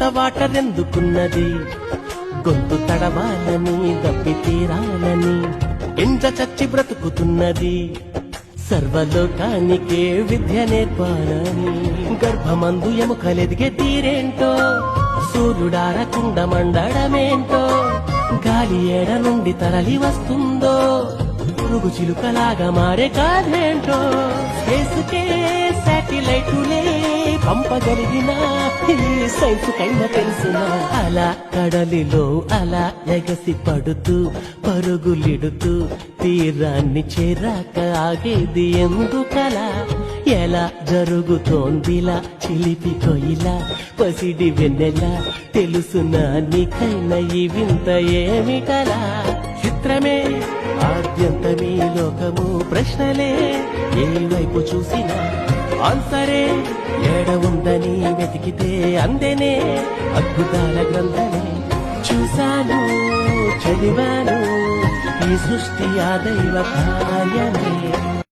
ఇంత వాటరెందుకున్నది గొంతు తడవాలని దప్పి తీరాలని ఎండ చచ్చి బ్రతుకుతున్నది సర్వలోకానికే విద్య నేర్పాలని గర్భమందు ఎముకలెదిగే తీరేంటో సూర్యుడారకుండా మండడమేంటో గాలి ఏడ నుండి తరలి వస్తుందో పురుగు చిలుకలాగా మారే కాదేంటో స్పేసుకే శాటిలైటులే పంపగలిగిన సైన్స్ కైనా తెలుసునా అలా కడలిలో అలా ఎగసి పడుతూ పరుగులిడుతూ తీరాన్ని చేరాక ఆగేది ఎందుకలా ఎలా జరుగుతోందిలా చిలిపి కొయిలా పసిడి వెన్నెలా తెలుసునా నీకైనా ఈ వింత ఏమిటలా చిత్రమే ఆద్యంతమీ లోకము ప్రశ్నలే ఏ వైపు చూసినా ఆన్సరే ఏడ ఉందని వెతికితే అందేనే అద్భుతాల గ్రంథమే చూశాను చదివాను ఈ సృష్టి ఆ దైవ కార్యమే